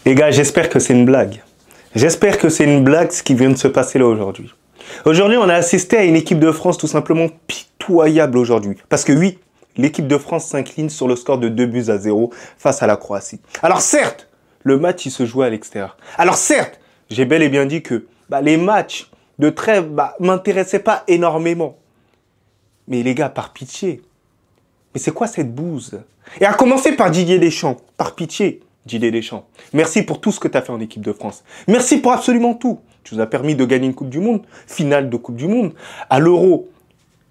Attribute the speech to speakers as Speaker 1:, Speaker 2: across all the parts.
Speaker 1: Les gars, j'espère que c'est une blague. J'espère que c'est une blague ce qui vient de se passer là aujourd'hui. Aujourd'hui, on a assisté à une équipe de France tout simplement pitoyable aujourd'hui. Parce que oui, l'équipe de France s'incline sur le score de 2-0 face à la Croatie. Alors certes, le match il se jouait à l'extérieur. Alors certes, j'ai bel et bien dit que les matchs de trêve m'intéressaient pas énormément. Mais les gars, par pitié. Mais c'est quoi cette bouse? Et à commencer par Didier Deschamps, par pitié. Didier Deschamps, merci pour tout ce que tu as fait en équipe de France. Merci pour absolument tout. Tu nous as permis de gagner une Coupe du Monde, finale de Coupe du Monde. À l'Euro,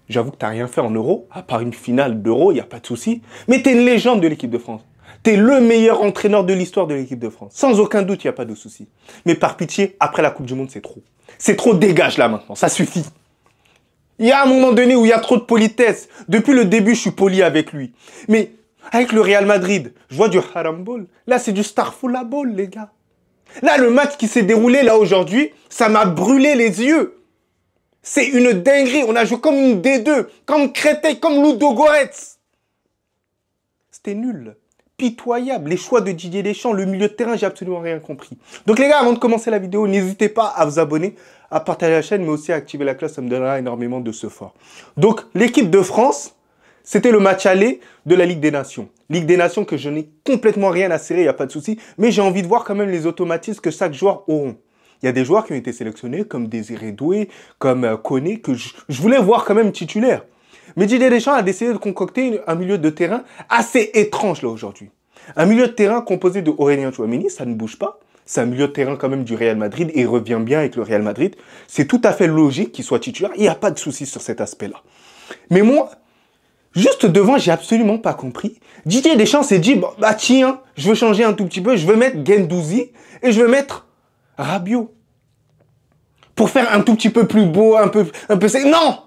Speaker 1: j'avoue que tu n'as rien fait en Euro, à part une finale d'Euro, il n'y a pas de souci. Mais tu es une légende de l'équipe de France. Tu es le meilleur entraîneur de l'histoire de l'équipe de France. Sans aucun doute, il n'y a pas de souci. Mais par pitié, après la Coupe du Monde, c'est trop. C'est trop, dégage là maintenant, ça suffit. Il y a un moment donné où il y a trop de politesse. Depuis le début, je suis poli avec lui. Mais avec le Real Madrid, je vois du haram ball. Là, c'est du starfoula ball, les gars. Là, le match qui s'est déroulé là aujourd'hui, ça m'a brûlé les yeux. C'est une dinguerie. On a joué comme une D2, comme Créteil, comme Ludogorets. C'était nul. Pitoyable. Les choix de Didier Deschamps, le milieu de terrain, j'ai absolument rien compris. Donc les gars, avant de commencer la vidéo, n'hésitez pas à vous abonner, à partager la chaîne, mais aussi à activer la cloche, ça me donnera énormément de ce fort. Donc, l'équipe de France, c'était le match aller de la Ligue des Nations. Ligue des Nations que je n'ai complètement rien à cirer, il n'y a pas de souci. Mais j'ai envie de voir quand même les automatismes que chaque joueur auront. Il y a des joueurs qui ont été sélectionnés, comme Désiré Doué, comme Koné, que je voulais voir quand même titulaire. Mais Didier Deschamps a décidé de concocter un milieu de terrain assez étrange là aujourd'hui. Un milieu de terrain composé de Aurélien Tchouaméni, ça ne bouge pas. C'est un milieu de terrain quand même du Real Madrid et il revient bien avec le Real Madrid. C'est tout à fait logique qu'il soit titulaire. Il n'y a pas de souci sur cet aspect-là. Mais moi, juste devant, j'ai absolument pas compris. Didier Deschamps s'est dit, tiens, je veux changer un tout petit peu, je veux mettre Guendouzi et je veux mettre Rabiot. Pour faire un tout petit peu plus beau, un peu... Non!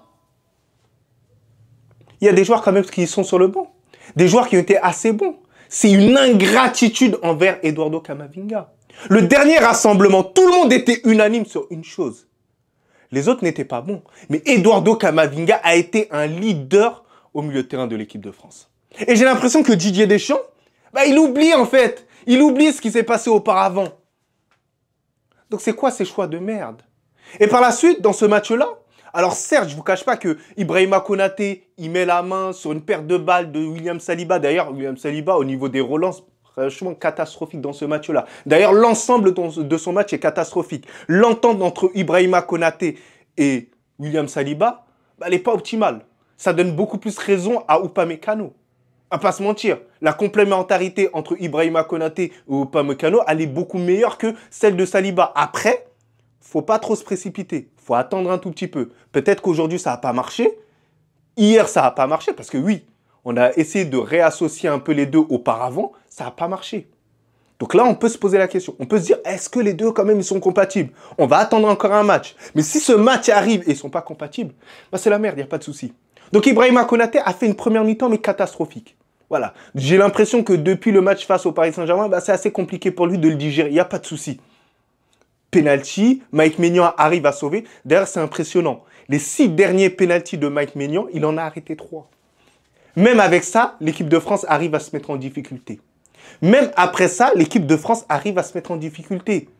Speaker 1: Il y a des joueurs quand même qui sont sur le banc. Des joueurs qui ont été assez bons. C'est une ingratitude envers Eduardo Camavinga. Le dernier rassemblement, tout le monde était unanime sur une chose. Les autres n'étaient pas bons. Mais Eduardo Camavinga a été un leader au milieu de terrain de l'équipe de France. Et j'ai l'impression que Didier Deschamps, il oublie en fait. Il oublie ce qui s'est passé auparavant. Donc c'est quoi ces choix de merde? Et par la suite, dans ce match-là, alors certes, je ne vous cache pas que Ibrahima Konaté, il met la main sur une perte de balle de William Saliba. D'ailleurs, William Saliba, au niveau des relances, franchement catastrophique dans ce match-là. D'ailleurs, l'ensemble de son match est catastrophique. L'entente entre Ibrahima Konaté et William Saliba, elle n'est pas optimale. Ça donne beaucoup plus raison à Upamecano. À pas se mentir, la complémentarité entre Ibrahima Konaté et Upamecano, elle est beaucoup meilleure que celle de Saliba. Après, faut pas trop se précipiter. Faut attendre un tout petit peu. Peut-être qu'aujourd'hui, ça n'a pas marché. Hier, ça n'a pas marché parce que oui, on a essayé de réassocier un peu les deux auparavant. Ça n'a pas marché. Donc là, on peut se poser la question. On peut se dire, est-ce que les deux, quand même, ils sont compatibles? On va attendre encore un match. Mais si ce match arrive et ils ne sont pas compatibles, c'est la merde, il n'y a pas de souci. Donc Ibrahima Konaté a fait une première mi-temps, mais catastrophique. Voilà. J'ai l'impression que depuis le match face au Paris Saint-Germain, c'est assez compliqué pour lui de le digérer. Il n'y a pas de souci. Penalty, Mike Maignan arrive à sauver. D'ailleurs, c'est impressionnant. Les 6 derniers penaltys de Mike Maignan, il en a arrêté 3. Même avec ça, l'équipe de France arrive à se mettre en difficulté. Même après ça, l'équipe de France arrive à se mettre en difficulté.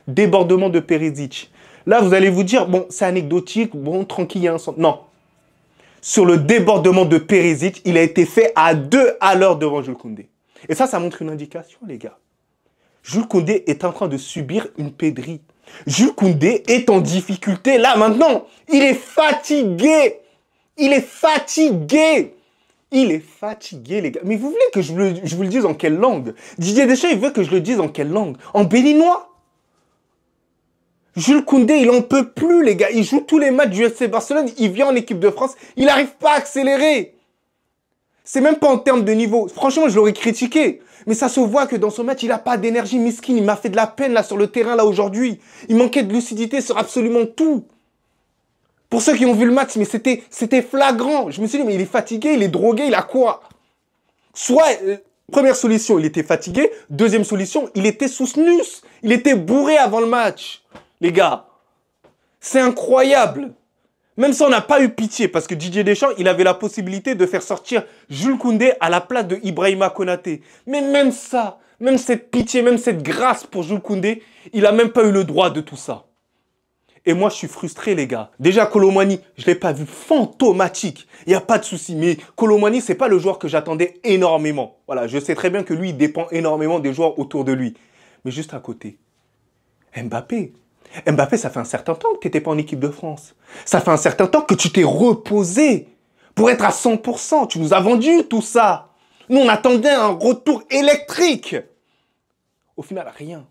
Speaker 1: Débordement de Perisic. Là, vous allez vous dire, bon, c'est anecdotique, bon, tranquille, il y a un centre. Non. Sur le débordement de Perisic, il a été fait à 2 à l'heure devant Jules Koundé. Et ça montre une indication, les gars. Jules Koundé est en train de subir une pédrie. Jules Koundé est en difficulté là maintenant. Il est fatigué. Il est fatigué. Il est fatigué, les gars. Mais vous voulez que je vous le dise en quelle langue? Didier Deschamps, il veut que je le dise en quelle langue? En béninois. Jules Koundé, il en peut plus, les gars. Il joue tous les matchs du FC Barcelone. Il vient en équipe de France. Il n'arrive pas à accélérer. C'est même pas en termes de niveau. Franchement, je l'aurais critiqué. Mais ça se voit que dans ce match, il n'a pas d'énergie miskin. Il m'a fait de la peine là sur le terrain là aujourd'hui. Il manquait de lucidité sur absolument tout. Pour ceux qui ont vu le match, mais c'était flagrant. Je me suis dit, mais il est fatigué, il est drogué, il a quoi? Soit, première solution, il était fatigué. Deuxième solution, il était sous snus. Il était bourré avant le match. Les gars, c'est incroyable. Même si on n'a pas eu pitié, parce que Didier Deschamps, il avait la possibilité de faire sortir Jules Koundé à la place de Ibrahima Konaté. Mais même ça, Même cette pitié, même cette grâce pour Jules Koundé, il n'a même pas eu le droit de tout ça. Et moi, je suis frustré, les gars. Déjà, Kolo Muani, je ne l'ai pas vu fantomatique. Il n'y a pas de souci. Mais Kolo Muani, ce n'est pas le joueur que j'attendais énormément. Voilà, je sais très bien que lui, il dépend énormément des joueurs autour de lui. Mais juste à côté, Mbappé. Mbappé, ça fait un certain temps que tu n'étais pas en équipe de France. Ça fait un certain temps que tu t'es reposé pour être à 100%. Tu nous as vendu tout ça. Nous, on attendait un retour électrique. Au final, rien.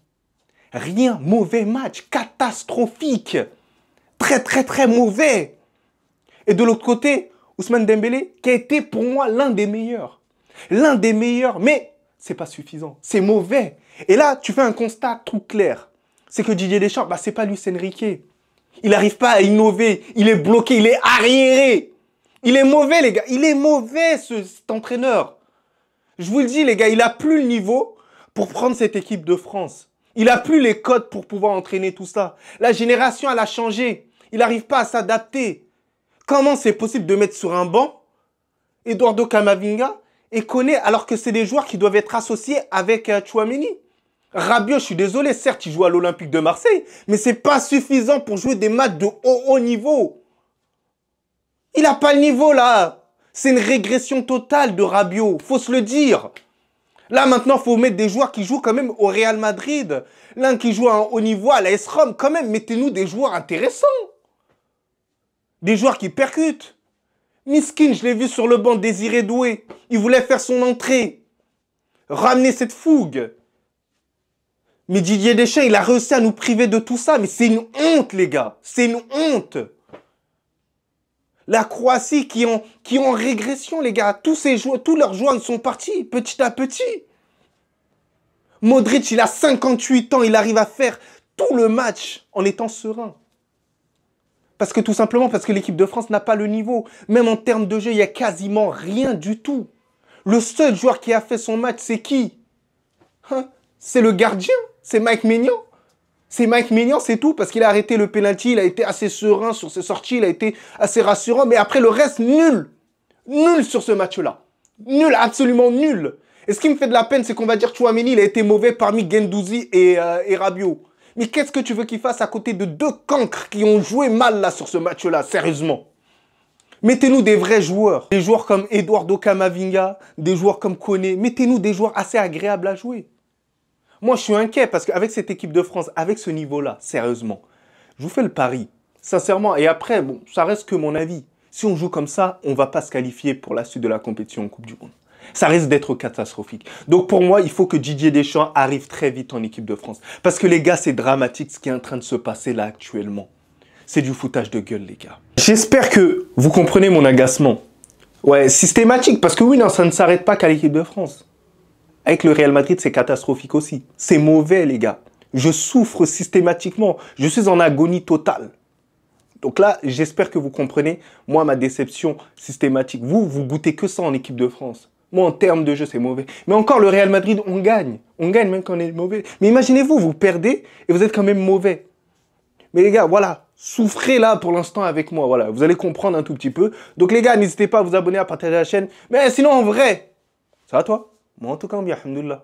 Speaker 1: Rien, mauvais match, catastrophique. Très, très, très mauvais. Et de l'autre côté, Ousmane Dembélé, qui a été pour moi l'un des meilleurs. L'un des meilleurs, mais c'est pas suffisant. C'est mauvais. Et là, tu fais un constat tout clair. C'est que Didier Deschamps, c'est pas Luis Enrique. Il n'arrive pas à innover. Il est bloqué, il est arriéré. Il est mauvais, les gars. Il est mauvais, cet entraîneur. Je vous le dis, les gars, il n'a plus le niveau pour prendre cette équipe de France. Il n'a plus les codes pour pouvoir entraîner tout ça. La génération, elle a changé. Il n'arrive pas à s'adapter. Comment c'est possible de mettre sur un banc Eduardo Camavinga et Koné alors que c'est des joueurs qui doivent être associés avec Tchouaméni? Rabiot, je suis désolé, certes, il joue à l'Olympique de Marseille, mais c'est pas suffisant pour jouer des matchs de haut niveau. Il n'a pas le niveau, là. C'est une régression totale de Rabiot, faut se le dire. Là, maintenant, il faut mettre des joueurs qui jouent quand même au Real Madrid. L'un qui joue à un haut niveau à l'AS Rome. Quand même, mettez-nous des joueurs intéressants. Des joueurs qui percutent. Miskin, je l'ai vu sur le banc, Désiré Doué. Il voulait faire son entrée. Ramener cette fougue. Mais Didier Deschamps, il a réussi à nous priver de tout ça. Mais c'est une honte, les gars. C'est une honte. La Croatie qui est en régression, les gars. Tous leurs joueurs, ils sont partis petit à petit. Modric, il a 58 ans. Il arrive à faire tout le match en étant serein. Tout simplement parce que l'équipe de France n'a pas le niveau. Même en termes de jeu, il n'y a quasiment rien du tout. Le seul joueur qui a fait son match, c'est qui? C'est le gardien. C'est Mike Maignan. C'est Mike Maignan, c'est tout, parce qu'il a arrêté le penalty, il a été assez serein sur ses sorties, il a été assez rassurant, mais après le reste, nul. Nul sur ce match-là. Nul, absolument nul. Et ce qui me fait de la peine, c'est qu'on va dire que Tchouaméni, il a été mauvais parmi Guendouzi et Rabiot. Mais qu'est-ce que tu veux qu'il fasse à côté de deux cancres qui ont joué mal là sur ce match-là, sérieusement? Mettez-nous des vrais joueurs. Des joueurs comme Eduardo Camavinga, des joueurs comme Koné. Mettez-nous des joueurs assez agréables à jouer. Moi, je suis inquiet parce qu'avec cette équipe de France, avec ce niveau-là, sérieusement, je vous fais le pari, sincèrement. Et après, bon, ça reste que mon avis. Si on joue comme ça, on ne va pas se qualifier pour la suite de la compétition en Coupe du Monde. Ça risque d'être catastrophique. Donc pour moi, il faut que Didier Deschamps arrive très vite en équipe de France. Parce que les gars, c'est dramatique ce qui est en train de se passer là actuellement. C'est du foutage de gueule, les gars. J'espère que vous comprenez mon agacement. Ouais, systématique, parce que oui, non, ça ne s'arrête pas qu'à l'équipe de France. Avec le Real Madrid, c'est catastrophique aussi. C'est mauvais, les gars. Je souffre systématiquement. Je suis en agonie totale. Donc là, j'espère que vous comprenez, moi, ma déception systématique. Vous goûtez que ça en équipe de France. Moi, en termes de jeu, c'est mauvais. Mais encore, le Real Madrid, on gagne. On gagne même quand on est mauvais. Mais imaginez-vous, vous perdez et vous êtes quand même mauvais. Mais les gars, voilà, souffrez là pour l'instant avec moi. Voilà, vous allez comprendre un tout petit peu. Donc les gars, n'hésitez pas à vous abonner, à partager la chaîne. Mais sinon, en vrai, ça va toi? Moi, en tout cas, bien, alhamdoulilah.